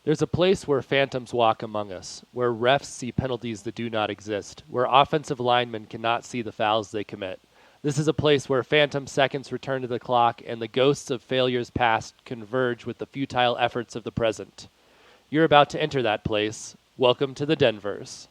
There's a place where phantoms walk among us, where refs see penalties that do not exist, where offensive linemen cannot see the fouls they commit. This is a place where phantom seconds return to the clock and the ghosts of failures past converge with the futile efforts of the present. You're about to enter that place. Welcome to the Denverse.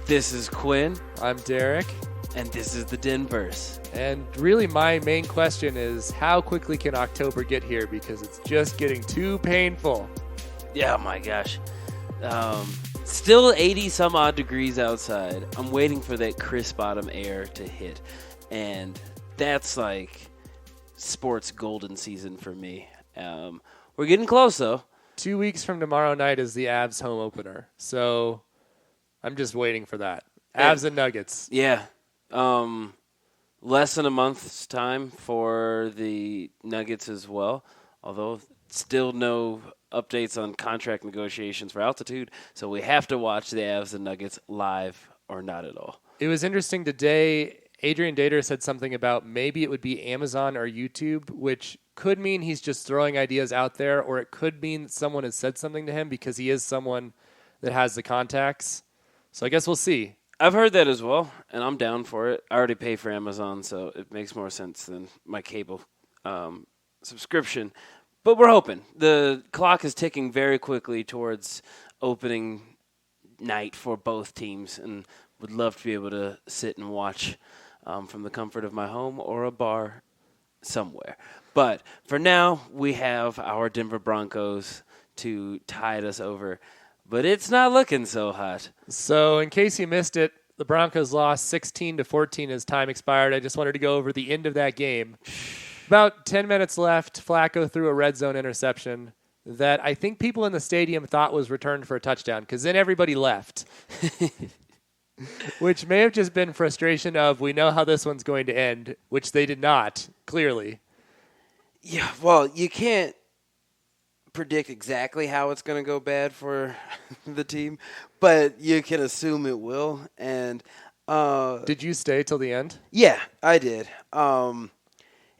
This is Quinn, I'm Derek, and this is the Denverse. and really my main question is how quickly can October get here, because it's just getting too painful. Yeah, my gosh. Still 80 some odd degrees outside. I'm waiting for that crisp autumn air to hit, and that's like sports golden season for me. We're getting close, though. 2 weeks from tomorrow night is the Avs home opener, so I'm just waiting for that. Avs and Nuggets. Yeah. Less than a month's time for the Nuggets as well, although still no updates on contract negotiations for altitude, so we have to watch the Avs and Nuggets live or not at all. It was interesting today. Adrian Dater said something about maybe it would be Amazon or YouTube, which could mean he's just throwing ideas out there, or it could mean that someone has said something to him because he is someone that has the contacts. So I guess we'll see. I've heard that as well, and I'm down for it. I already pay for Amazon, so it makes more sense than my cable subscription. But we're hoping. The clock is ticking very quickly towards opening night for both teams, and would love to be able to sit and watch from the comfort of my home or a bar somewhere. But for now, we have our Denver Broncos to tide us over. But it's not looking so hot. So in case you missed it, the Broncos lost 16-14 as time expired. I just wanted to go over the end of that game. About 10 minutes left, Flacco threw a red zone interception that I think people in the stadium thought was returned for a touchdown, because then everybody left. Which may have just been frustration of, we know how this one's going to end, which they did not, clearly. Yeah, well, you can't predict exactly how it's going to go bad for the team, but you can assume it will. And did you stay till the end? Yeah, I did.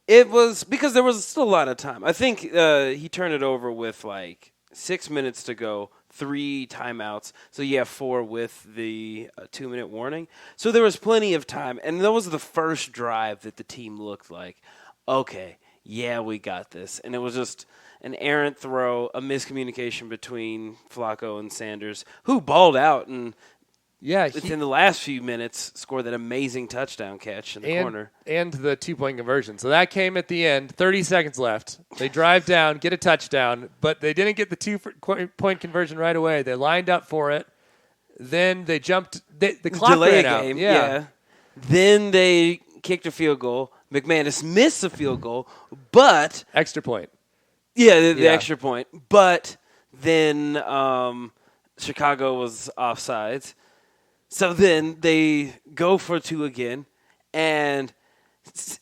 It was because there was still a lot of time. I think he turned it over with like 6 minutes to go, 3 timeouts. So you have 4 with the 2-minute warning. So there was plenty of time. And that was the first drive that the team looked like, okay, yeah, we got this. And it was just an errant throw, a miscommunication between Flacco and Sanders, who balled out and within the last few minutes scored that amazing touchdown catch in the corner. And the 2-point conversion. So that came at the end, 30 seconds left. They drive down, get a touchdown, but they didn't get the 2-point conversion right away. They lined up for it. Then they jumped. The clock ran out. Game, yeah. Then they kicked a field goal. McManus missed a field goal, but extra point. Yeah, the extra point. But then Chicago was offsides. So then they go for 2 again. And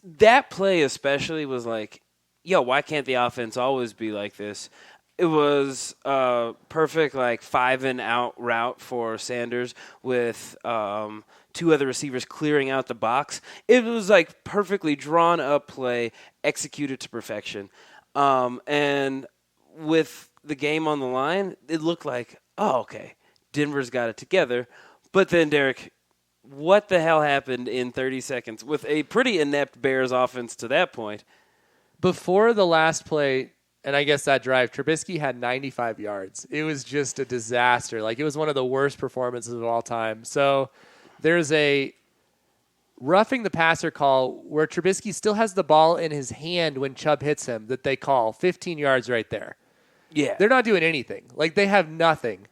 that play especially was like, yo, why can't the offense always be like this? It was perfect, like 5-and-out route for Sanders with 2 other receivers clearing out the box. It was like perfectly drawn up play, executed to perfection. And with the game on the line, it looked like, oh, okay, Denver's got it together. But then, Derek, what the hell happened in 30 seconds with a pretty inept Bears offense to that point? Before the last play, and I guess that drive, Trubisky had 95 yards. It was just a disaster. Like, it was one of the worst performances of all time. So there's a roughing the passer call where Trubisky still has the ball in his hand when Chubb hits him that they call 15 yards right there. Yeah. They're not doing anything. Like, they have nothing.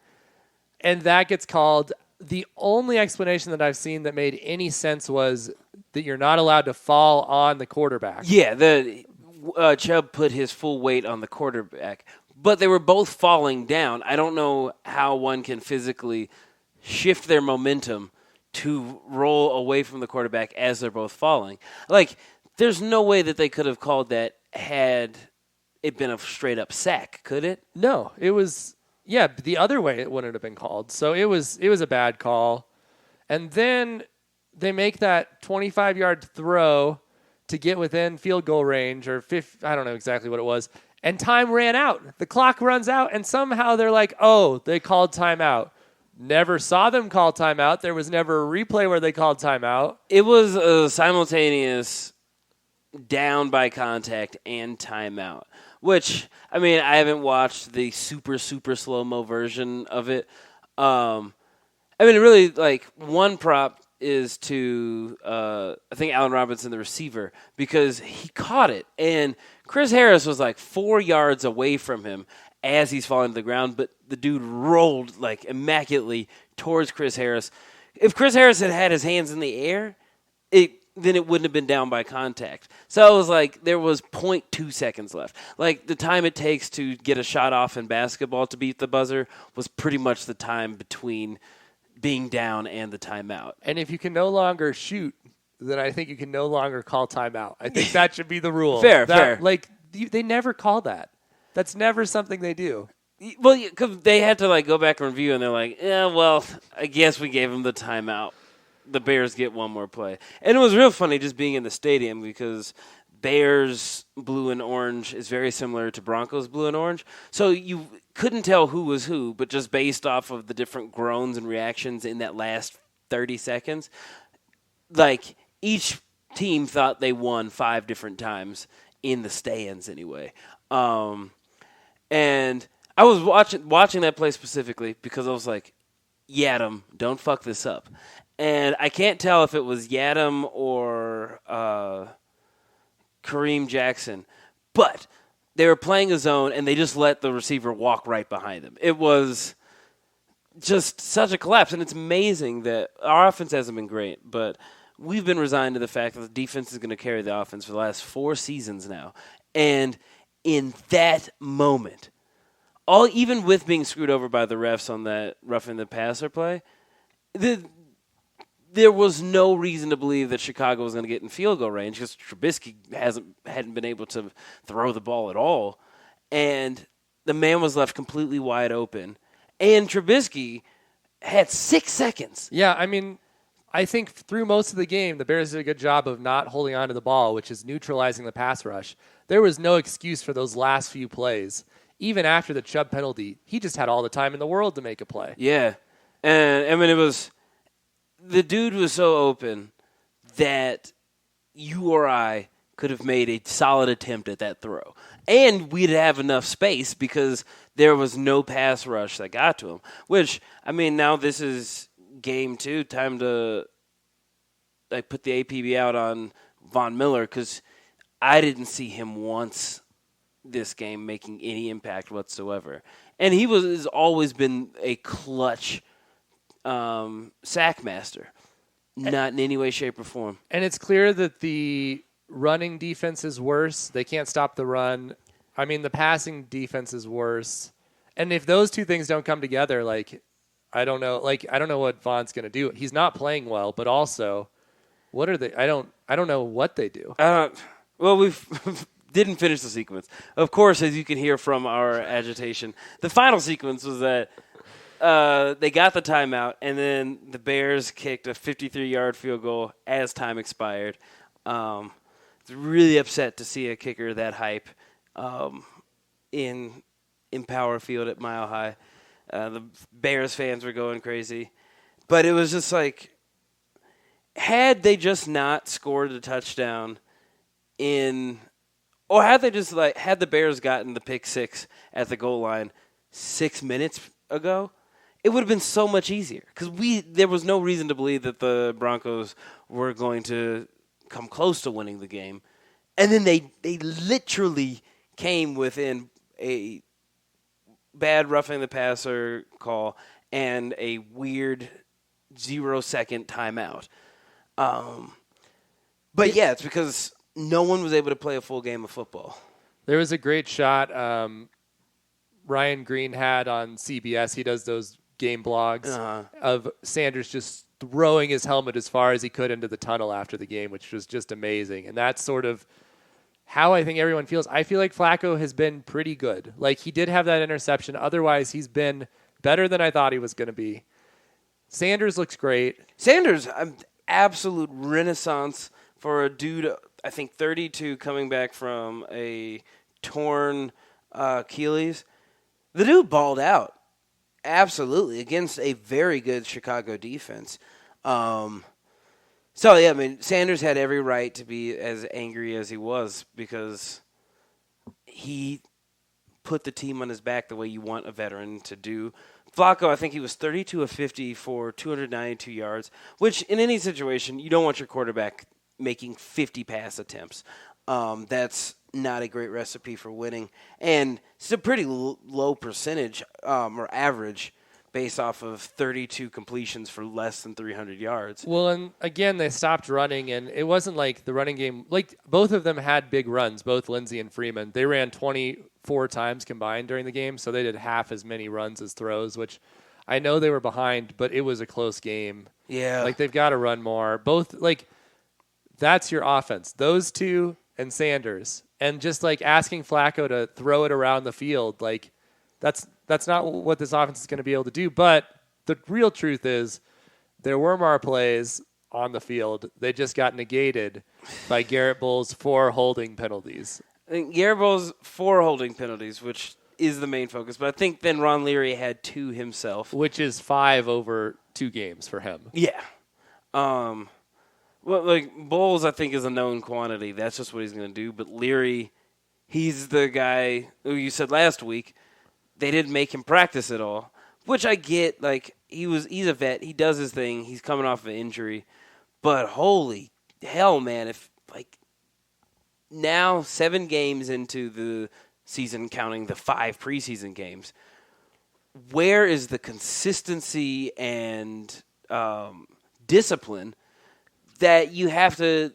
And that gets called. The only explanation that I've seen that made any sense was that you're not allowed to fall on the quarterback. Yeah, Chubb put his full weight on the quarterback, but they were both falling down. I don't know how one can physically shift their momentum to roll away from the quarterback as they're both falling. Like, there's no way that they could have called that had it been a straight-up sack, could it? No, it was Yeah, the other way it wouldn't have been called. So it was a bad call. And then they make that 25-yard throw to get within field goal range or I don't know exactly what it was. And time ran out. The clock runs out, and somehow they're like, oh, they called timeout. Never saw them call timeout. There was never a replay where they called timeout. It was a simultaneous down by contact and timeout, which, I mean, I haven't watched the super, super slow-mo version of it. I mean, really, like, one prop is to, I think, Allen Robinson, the receiver, because he caught it, and Chris Harris was like 4 yards away from him as he's falling to the ground, but the dude rolled like immaculately towards Chris Harris. If Chris Harris had had his hands in the air, then it wouldn't have been down by contact. So it was like there was 0.2 seconds left. Like the time it takes to get a shot off in basketball to beat the buzzer was pretty much the time between being down and the timeout. And if you can no longer shoot, then I think you can no longer call timeout. I think that should be the rule. Fair. Like they never call that. That's never something they do. Well, because they had to like go back and review, and they're like, yeah, well, I guess we gave them the timeout. The Bears get one more play. And it was real funny just being in the stadium because Bears blue and orange is very similar to Broncos blue and orange. So you couldn't tell who was who, but just based off of the different groans and reactions in that last 30 seconds, like each team thought they won 5 different times in the stands anyway. And I was watching that play specifically because I was like, Yadam, don't fuck this up. And I can't tell if it was Yadam or Kareem Jackson, but they were playing a zone, and they just let the receiver walk right behind them. It was just such a collapse, and it's amazing that our offense hasn't been great, but we've been resigned to the fact that the defense is going to carry the offense for the last 4 seasons now. And in that moment, even with being screwed over by the refs on that roughing the passer play, there was no reason to believe that Chicago was going to get in field goal range because Trubisky hadn't been able to throw the ball at all. And the man was left completely wide open. And Trubisky had 6 seconds. Yeah, I mean, I think through most of the game, the Bears did a good job of not holding on to the ball, which is neutralizing the pass rush. There was no excuse for those last few plays. Even after the Chubb penalty, he just had all the time in the world to make a play. Yeah. And, I mean, it was – the dude was so open that you or I could have made a solid attempt at that throw. And we'd have enough space because there was no pass rush that got to him, which, I mean, now this is game 2, time to like put the APB out on Von Miller because I didn't see him once this game making any impact whatsoever. And he has always been a clutch sack master, not in any way, shape, or form. And it's clear that the running defense is worse. They can't stop the run. I mean, the passing defense is worse. And if those two things don't come together, I don't know what Von's going to do. He's not playing well, but also, what are they? I don't know what they do. Well, we didn't finish the sequence. Of course, as you can hear from our agitation, the final sequence was that they got the timeout, and then the Bears kicked a 53-yard field goal as time expired. It's really upset to see a kicker that hype in Power Field at Mile High. The Bears fans were going crazy. But it was just like, had they just not scored a touchdown or had they just had the Bears gotten the pick 6 at the goal line 6 minutes ago, it would have been so much easier because there was no reason to believe that the Broncos were going to come close to winning the game. And then they literally came within a bad roughing the passer call and a weird 0-second timeout. But yeah, it's because no one was able to play a full game of football. There was a great shot Ryan Green had on CBS. He does those game blogs of Sanders just throwing his helmet as far as he could into the tunnel after the game, which was just amazing. And that sort of how I think everyone feels. I feel like Flacco has been pretty good. Like, he did have that interception. Otherwise, he's been better than I thought he was going to be. Sanders looks great. Sanders, absolute renaissance for a dude, I think 32, coming back from a torn Achilles. The dude balled out. Absolutely. Against a very good Chicago defense. So, yeah, I mean, Sanders had every right to be as angry as he was because he put the team on his back the way you want a veteran to do. Flacco, I think he was 32 of 50 for 292 yards, which in any situation, you don't want your quarterback making 50 pass attempts. That's not a great recipe for winning. And it's a pretty low percentage or average based off of 32 completions for less than 300 yards. Well, and again, they stopped running, and it wasn't like the running game. Like, both of them had big runs, both Lindsey and Freeman. They ran 24 times combined during the game, so they did half as many runs as throws, which I know they were behind, but it was a close game. Yeah. Like, they've got to run more. Both, like, that's your offense. Those two and Sanders. And just, like, asking Flacco to throw it around the field, like, that's not what this offense is going to be able to do. But the real truth is there were more plays on the field. They just got negated by Garrett Bowles' 4 holding penalties. I think Garrett Bowles 4 holding penalties, which is the main focus. But I think then Ron Leary had 2 himself. Which is 5 over 2 games for him. Yeah. Well, like, Bowles, I think, is a known quantity. That's just what he's going to do. But Leary, he's the guy who you said last week, they didn't make him practice at all, which I get. Like, he's a vet. He does his thing. He's coming off of an injury. But holy hell, man, if, like, now 7 games into the season, counting the 5 preseason games, where is the consistency and discipline that you have to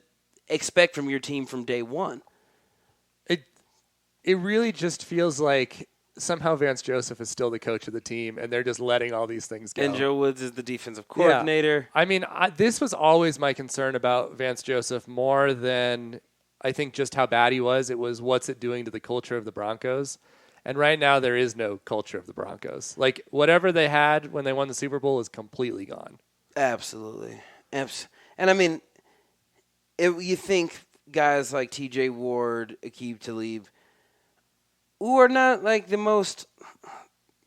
expect from your team from day one? It really just feels like somehow Vance Joseph is still the coach of the team, and they're just letting all these things go. And Joe Woods is the defensive coordinator. Yeah. I mean, this was always my concern about Vance Joseph, more than I think just how bad he was. It was what's it doing to the culture of the Broncos. And right now there is no culture of the Broncos. Like, whatever they had when they won the Super Bowl is completely gone. Absolutely. And, I mean, you think guys like T.J. Ward, Aqib Talib, who are not like the most,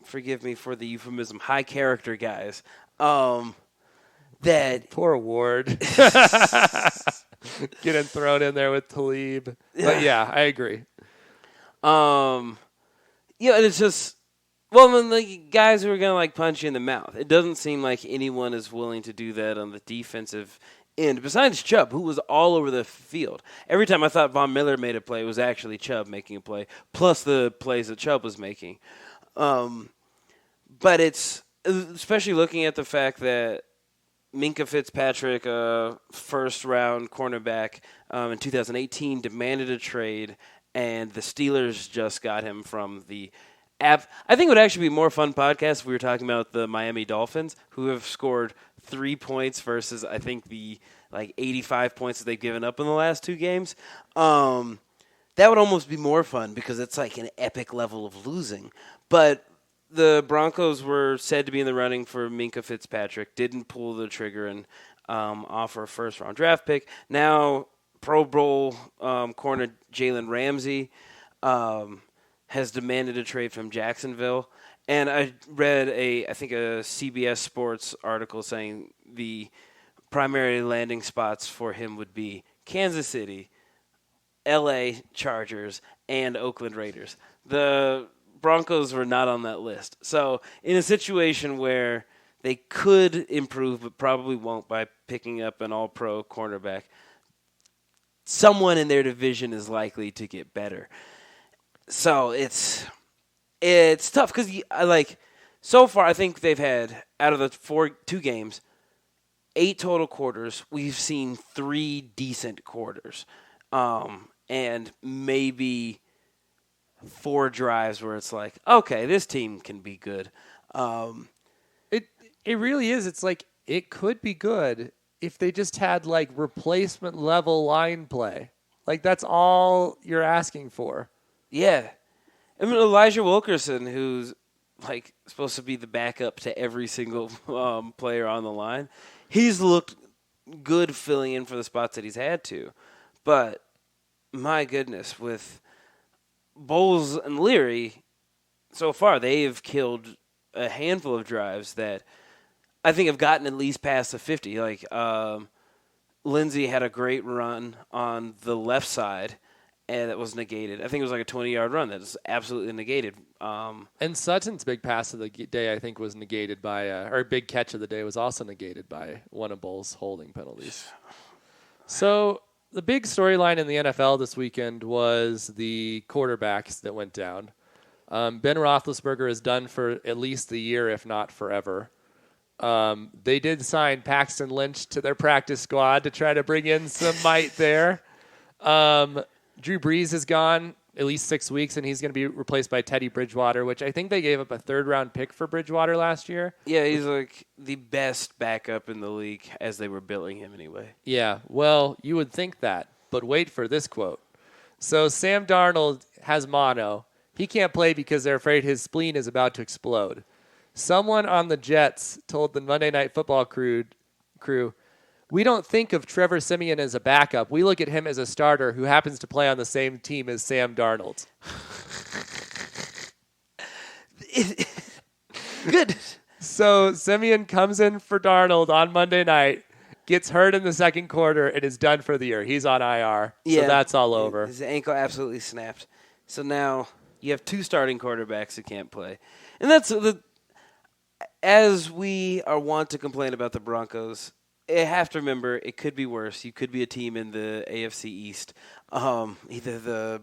forgive me for the euphemism, high character guys. That poor Ward getting thrown in there with Talib. But yeah, I agree. Yeah, and it's just, well, then like guys who are gonna like punch you in the mouth. It doesn't seem like anyone is willing to do that on the defensive end, besides Chubb, who was all over the field. Every time I thought Von Miller made a play, it was actually Chubb making a play, plus the plays that Chubb was making. But it's, especially looking at the fact that Minkah Fitzpatrick, first-round cornerback in 2018, demanded a trade, and the Steelers just got him from the I think it would actually be a more fun podcast if we were talking about the Miami Dolphins, who have scored 3 points versus, I think, the 85 points that they've given up in the last 2 games. That would almost be more fun because it's like an epic level of losing. But the Broncos were said to be in the running for Minkah Fitzpatrick, didn't pull the trigger and offer a first-round draft pick. Now, Pro Bowl corner Jalen Ramsey has demanded a trade from Jacksonville. And I read I think a CBS Sports article saying the primary landing spots for him would be Kansas City, L.A. Chargers, and Oakland Raiders. The Broncos were not on that list. So in a situation where they could improve but probably won't by picking up an all-pro cornerback, someone in their division is likely to get better. So it's tough because so far I think they've had, out of the 2 games, 8 total quarters. We've seen 3 decent quarters, and maybe 4 drives where it's like, okay, this team can be good. It really is. It's like it could be good if they just had replacement level line play. Like, that's all you're asking for. Yeah. I mean, Elijah Wilkerson, who's like supposed to be the backup to every single player on the line, he's looked good filling in for the spots that he's had to. But my goodness, with Bowles and Leary, so far they've killed a handful of drives that I think have gotten at least past the 50. Like Lindsey had a great run on the left side, and that was negated. I think it was like a 20-yard run that was absolutely negated. And Sutton's big pass of the day, I think, was negated by, or big catch of the day was also negated by one of Bowles' holding penalties. So the big storyline in the NFL this weekend was the quarterbacks that went down. Ben Roethlisberger is done for at least a year, if not forever. They did sign Paxton Lynch to their practice squad to try to bring in some might there. Drew Brees is gone at least 6 weeks, and he's going to be replaced by Teddy Bridgewater, which I think they gave up a third-round pick for Bridgewater last year. Yeah, he's like the best backup in the league as they were billing him anyway. Yeah, well, you would think that, but wait for this quote. So Sam Darnold has mono. He can't play because they're afraid his spleen is about to explode. Someone on the Jets told the Monday Night Football crew, we don't think of Trevor Siemian as a backup. We look at him as a starter who happens to play on the same team as Sam Darnold. Good. So Siemian comes in for Darnold on Monday night, gets hurt in the second quarter, and is done for the year. He's on IR, so that's all over. His ankle absolutely snapped. So now you have two starting quarterbacks who can't play. And that's as we are wont to complain about the Broncos, you have to remember it could be worse. You could be a team in the AFC East, either the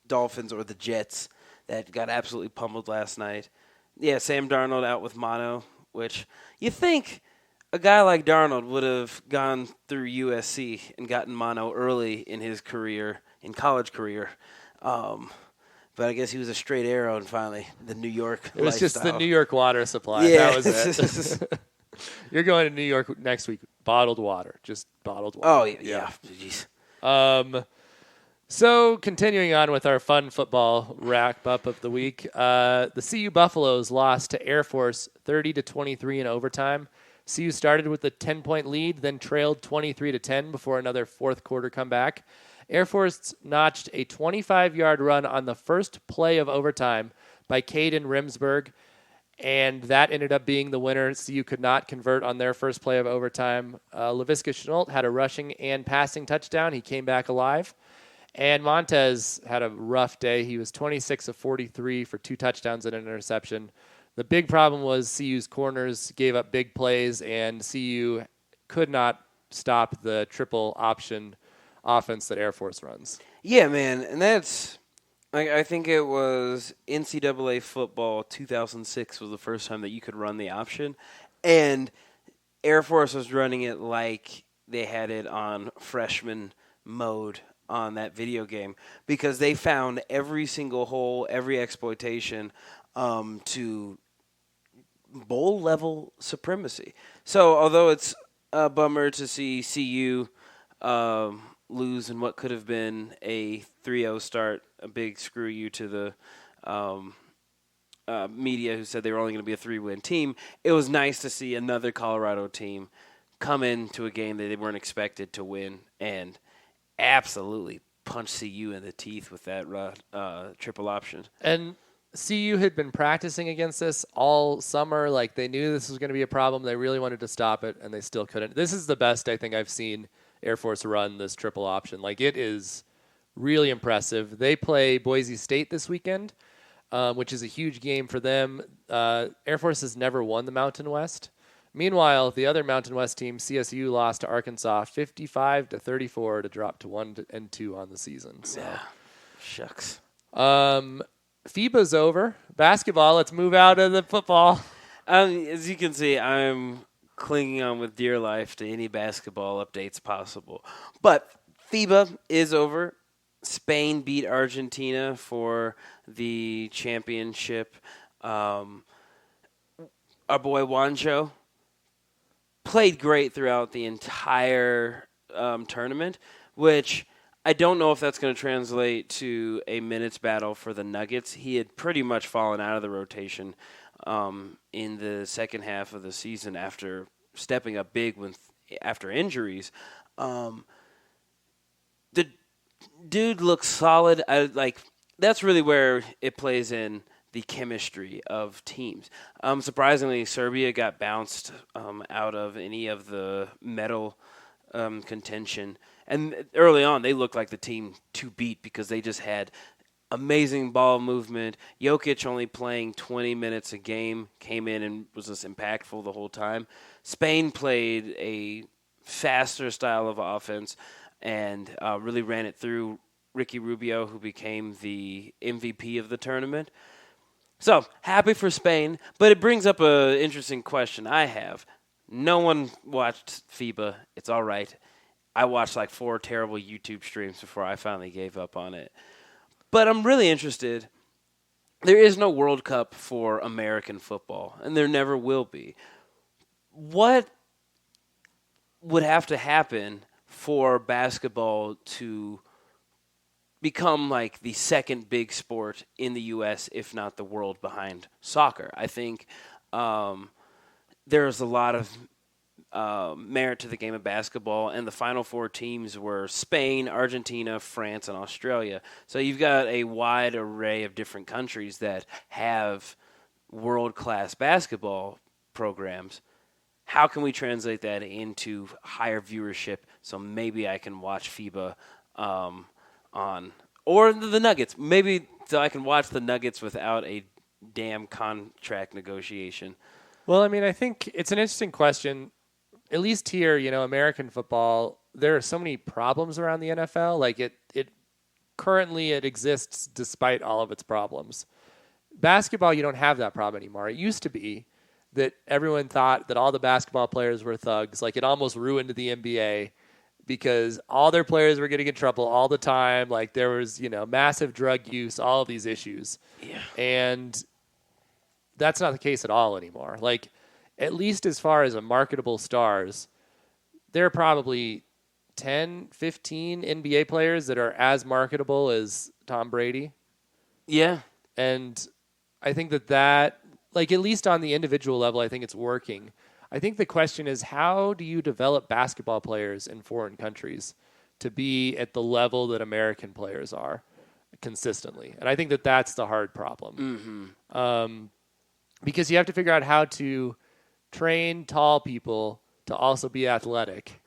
Dolphins or the Jets that got absolutely pummeled last night. Yeah, Sam Darnold out with mono, which you think a guy like Darnold would have gone through USC and gotten mono early in his career, in college career. But I guess he was a straight arrow and finally the New York It was lifestyle. Just the New York water supply. Yeah. That was it. You're going to New York next week. Bottled water. Just bottled water. Oh, yeah. Jeez. So continuing on with our fun football wrap-up of the week, the CU Buffaloes lost to Airforce 30-23 in overtime. CU started with a 10-point lead, then trailed 23-10 before another fourth-quarter comeback. Airforce notched a 25-yard run on the first play of overtime by Caden Rimsberg, and that ended up being the winner. CU could not convert on their first play of overtime. Laviska Shenault had a rushing and passing touchdown. He came back alive. And Montez had a rough day. He was 26 of 43 for 2 touchdowns and an interception. The big problem was CU's corners gave up big plays, and CU could not stop the triple option offense that Airforce runs. Yeah, man, and that's I think it was NCAA football 2006 was the first time that you could run the option, and Airforce was running it like they had it on freshman mode on that video game because they found every single hole, every exploitation to bowl-level supremacy. So although it's a bummer to see CU lose in what could have been a 3-0 start, a big screw you to the media who said they were only going to be a 3-win team, it was nice to see another Colorado team come into a game that they weren't expected to win and absolutely punch CU in the teeth with that triple option. And CU had been practicing against this all summer. Like, they knew this was going to be a problem. They really wanted to stop it, and they still couldn't. This is the best I think I've seen Airforce run this triple option. Like, it is really impressive. They play Boise State this weekend, which is a huge game for them. Airforce has never won the Mountain West. Meanwhile, the other Mountain West team, CSU, lost to Arkansas 55-34 to drop to 1-2 on the season. So. Yeah, shucks. FIBA's over. Basketball, let's move out of the football. As you can see, I'm clinging on with dear life to any basketball updates possible. But FIBA is over. Spain beat Argentina for the championship. Our boy Juancho played great throughout the entire tournament, which I don't know if that's going to translate to a minutes battle for the Nuggets. He had pretty much fallen out of the rotation in the second half of the season after stepping up big after injuries. The dude looks solid. That's really where it plays in the chemistry of teams. Surprisingly, Serbia got bounced out of any of the medal contention. And early on, they looked like the team to beat because they just had amazing ball movement. Jokic only playing 20 minutes a game, came in and was just impactful the whole time. Spain played a faster style of offense and really ran it through Ricky Rubio, who became the MVP of the tournament. So, happy for Spain, but it brings up an interesting question I have. No one watched FIBA. It's all right. I watched like 4 terrible YouTube streams before I finally gave up on it. But I'm really interested. There is no World Cup for American football, and there never will be. What would have to happen for basketball to become like the second big sport in the U.S., if not the world, behind soccer? I think there's a lot of merit to the game of basketball, and the Final Four teams were Spain, Argentina, France, and Australia. So you've got a wide array of different countries that have world-class basketball programs. How can we translate that into higher viewership so maybe I can watch FIBA or the Nuggets? Maybe so I can watch the Nuggets without a damn contract negotiation. Well, I mean, I think it's an interesting question. At least here, American football, there are so many problems around the NFL. Like it currently exists despite all of its problems. Basketball, you don't have that problem anymore. It used to be that everyone thought that all the basketball players were thugs. Like it almost ruined the NBA because all their players were getting in trouble all the time. Like there was, massive drug use, all of these issues. Yeah. And that's not the case at all anymore. Like, at least as far as a marketable stars, there are probably 10, 15 NBA players that are as marketable as Tom Brady. Yeah. And I think that, like, at least on the individual level, I think it's working. I think the question is, how do you develop basketball players in foreign countries to be at the level that American players are consistently? And I think that's the hard problem. Mm-hmm. Because you have to figure out how to train tall people to also be athletic.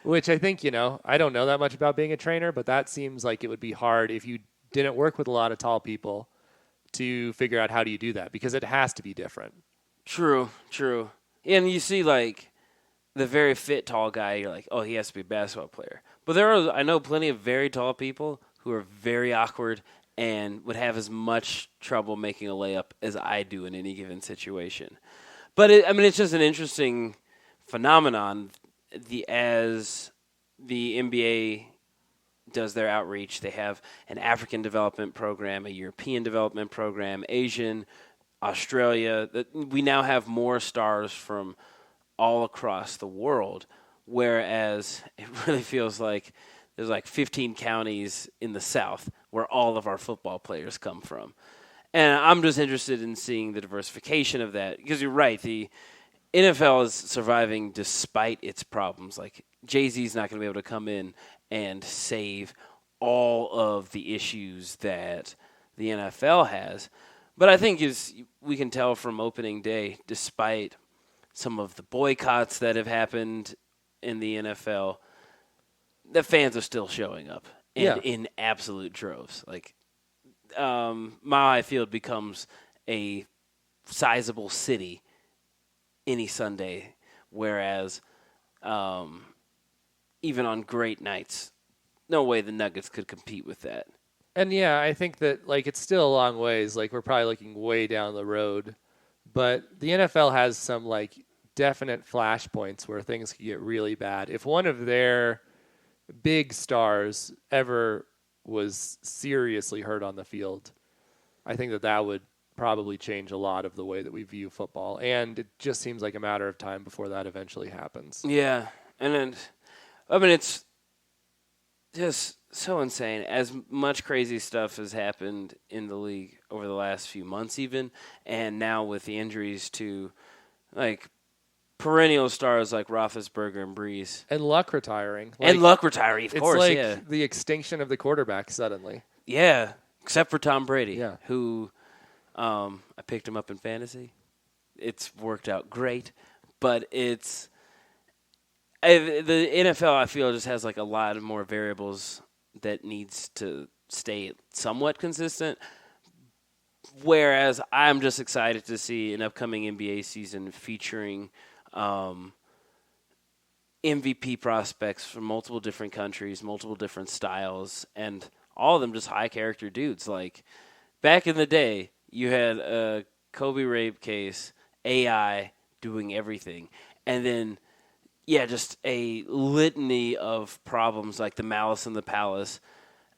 Which I think, I don't know that much about being a trainer, but that seems like it would be hard if you didn't work with a lot of tall people to figure out how do you do that, because it has to be different. True. And you see, like, the very fit tall guy, you're like, oh, he has to be a basketball player. But I know plenty of very tall people who are very awkward and would have as much trouble making a layup as I do in any given situation. But, it's just an interesting phenomenon. As the NBA does their outreach, they have an African development program, a European development program, Asian, Australia. We now have more stars from all across the world, whereas it really feels like there's like 15 counties in the South where all of our football players come from. And I'm just interested in seeing the diversification of that, because you're right, the NFL is surviving despite its problems. Like, Jay-Z's not going to be able to come in and save all of the issues that the NFL has. But I think we can tell from opening day, despite some of the boycotts that have happened in the NFL, the fans are still showing up in absolute droves. Like, Mile High Field becomes a sizable city any Sunday, whereas even on great nights, no way the Nuggets could compete with that. And yeah, I think that, like, it's still a long ways. Like, we're probably looking way down the road. But the NFL has some, like, definite flashpoints where things could get really bad. If one of their big stars ever was seriously hurt on the field, I think that would probably change a lot of the way that we view football. And it just seems like a matter of time before that eventually happens. Yeah. And then, it's just so insane. As much crazy stuff has happened in the league over the last few months even, and now with the injuries to, like, perennial stars like Roethlisberger and Breeze. And Luck retiring. And Luck retiring, of course, it's like the extinction of the quarterback suddenly. Yeah, except for Tom Brady, yeah. who I picked him up in fantasy. It's worked out great, but the NFL, I feel, just has like a lot of more variables that needs to stay somewhat consistent. Whereas I'm just excited to see an upcoming NBA season featuring MVP prospects from multiple different countries, multiple different styles, and all of them just high-character dudes. Like, back in the day, you had a Kobe rape case, AI doing everything, and then, just a litany of problems like the Malice in the Palace.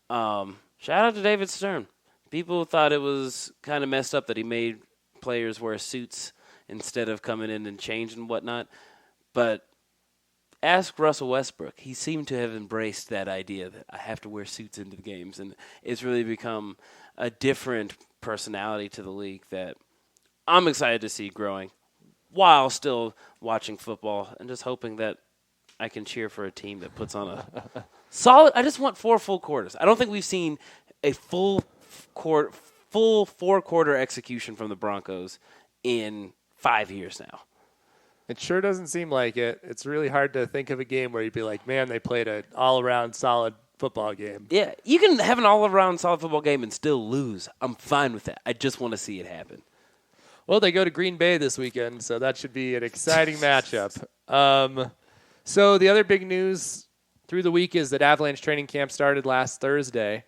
Shout out to David Stern. People thought it was kind of messed up that he made players wear suits instead of coming in and change and whatnot. But ask Russell Westbrook. He seemed to have embraced that idea that I have to wear suits into the games. And it's really become a different personality to the league that I'm excited to see growing while still watching football and just hoping that I can cheer for a team that puts on a solid – I just want 4 full quarters. I don't think we've seen a full 4-quarter execution from the Broncos in 5 years now. It sure doesn't seem like it. It's really hard to think of a game where you'd be like, man, they played an all-around solid football game. Yeah, you can have an all-around solid football game and still lose. I'm fine with that. I just want to see it happen. Well, they go to Green Bay this weekend, so that should be an exciting matchup. So the other big news through the week is that Avalanche training camp started last Thursday.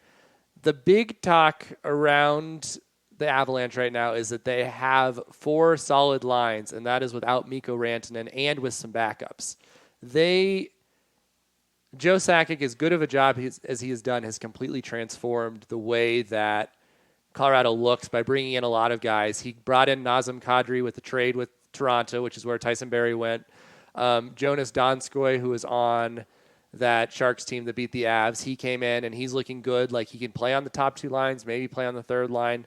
The big talk around the Avalanche right now is that they have 4 solid lines, and that is without Mikko Rantanen and with some backups. Joe Sakic, as good of a job as he has done, has completely transformed the way that Colorado looks by bringing in a lot of guys. He brought in Nazem Kadri with the trade with Toronto, which is where Tyson Barrie went. Jonas Donskoy, who was on that Sharks team that beat the Avs, he came in, and he's looking good. Like, he can play on the top 2 lines, maybe play on the third line.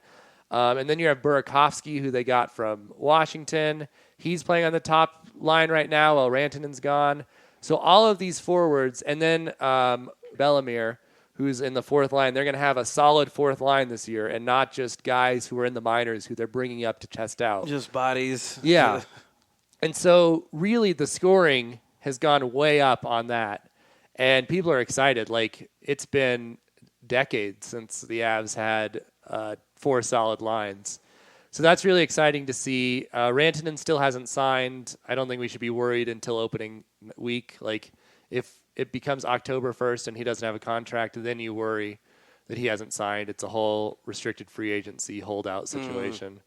And then you have Burakovsky, who they got from Washington. He's playing on the top line right now while Rantanen's gone. So all of these forwards, and then Bellemare, who's in the 4th line, they're going to have a solid 4th line this year and not just guys who are in the minors who they're bringing up to test out. Just bodies. Yeah. And so really the scoring has gone way up on that. And people are excited. Like, it's been decades since the Avs had 4 solid lines. So that's really exciting to see. Rantanen still hasn't signed. I don't think we should be worried until opening week. Like, if it becomes October 1st and he doesn't have a contract, then you worry that he hasn't signed. It's a whole restricted free agency holdout situation.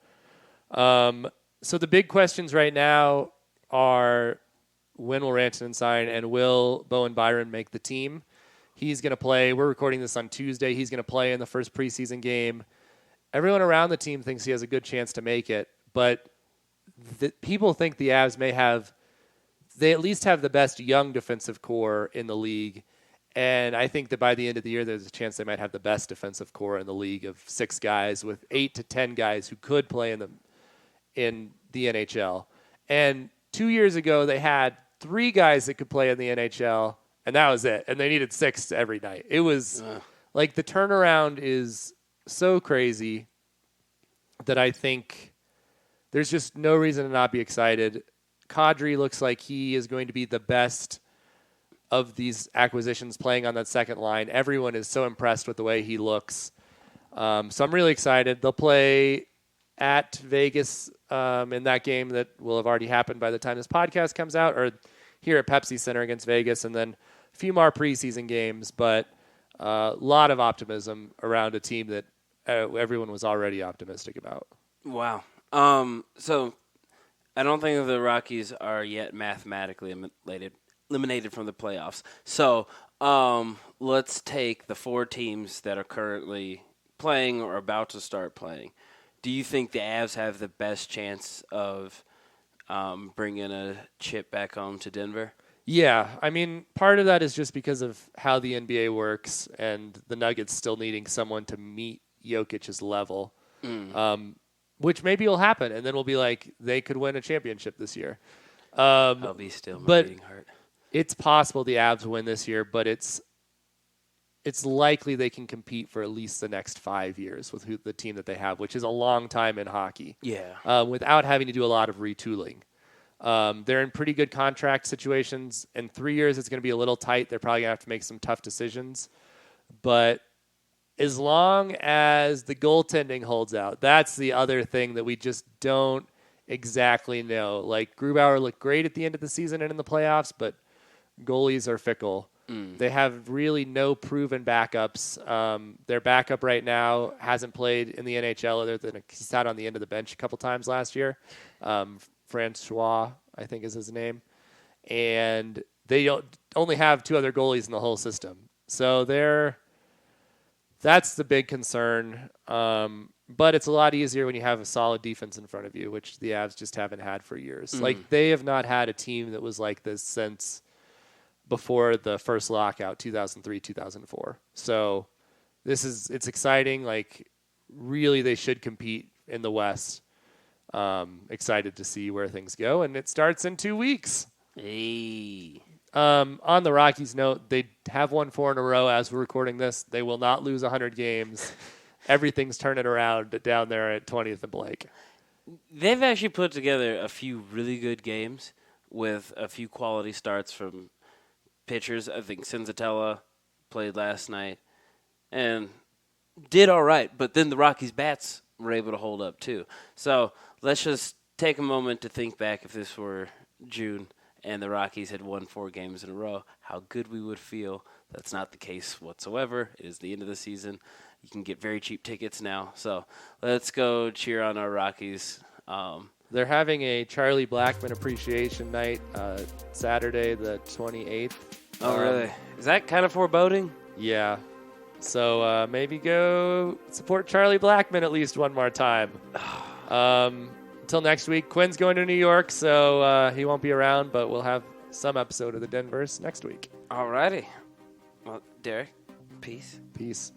So the big questions right now are, when will Rantanen sign, and will Bowen Byron make the team? He's going to play. We're recording this on Tuesday. He's going to play in the first preseason game. Everyone around the team thinks he has a good chance to make it, but people think the Avs they at least have the best young defensive core in the league, and I think that by the end of the year, there's a chance they might have the best defensive core in the league of 6 guys with 8 to 10 guys who could play in the NHL. And 2 years ago, they had 3 guys that could play in the NHL, and that was it. And they needed 6 every night. It was like the turnaround is so crazy that I think there's just no reason to not be excited. Kadri looks like he is going to be the best of these acquisitions playing on that second line. Everyone is so impressed with the way he looks. So I'm really excited. They'll play at Vegas in that game that will have already happened by the time this podcast comes out, or here at Pepsi Center against Vegas, and then a few more preseason games, but a lot of optimism around a team that everyone was already optimistic about. Wow. So I don't think the Rockies are yet mathematically eliminated from the playoffs. So let's take the 4 teams that are currently playing or about to start playing. Do you think the Avs have the best chance of bringing a chip back home to Denver? Yeah, I mean, part of that is just because of how the NBA works and the Nuggets still needing someone to meet Jokic's level, which maybe will happen, and then we'll be like, they could win a championship this year. I'll be still my beating heart. It's possible the Avs win this year, but it's likely they can compete for at least the next 5 years with the team that they have, which is a long time in hockey. Yeah. Without having to do a lot of retooling. They're in pretty good contract situations. In 3 years, it's going to be a little tight. They're probably going to have to make some tough decisions. But as long as the goaltending holds out, that's the other thing that we just don't exactly know. Like, Grubauer looked great at the end of the season and in the playoffs, but goalies are fickle. They have really no proven backups. Their backup right now hasn't played in the NHL other than he sat on the end of the bench a couple times last year. Francois, I think is his name. And they only have 2 other goalies in the whole system. So that's the big concern. But it's a lot easier when you have a solid defense in front of you, which the Avs just haven't had for years. Like, they have not had a team that was like this since before the first lockout, 2003, 2004. So it's exciting. Like, really, they should compete in the West. Excited to see where things go, and it starts in 2 weeks. Hey. On the Rockies note, they have won 4 in a row as we're recording this. They will not lose 100 games. Everything's turning around down there at 20th and Blake. They've actually put together a few really good games with a few quality starts from pitchers. I think Senzatella played last night and did all right, but then the Rockies' bats were able to hold up too. So let's just take a moment to think back if this were June and the Rockies had won 4 games in a row, how good we would feel. That's not the case whatsoever. It is the end of the season. You can get very cheap tickets now. So let's go cheer on our Rockies. They're having a Charlie Blackmon appreciation night Saturday the 28th. Oh, really? Is that kind of foreboding? Yeah. So maybe go support Charlie Blackmon at least one more time. Until next week, Quinn's going to New York, so he won't be around, but we'll have some episode of the Denverse next week. All righty. Well, Derek, peace. Peace.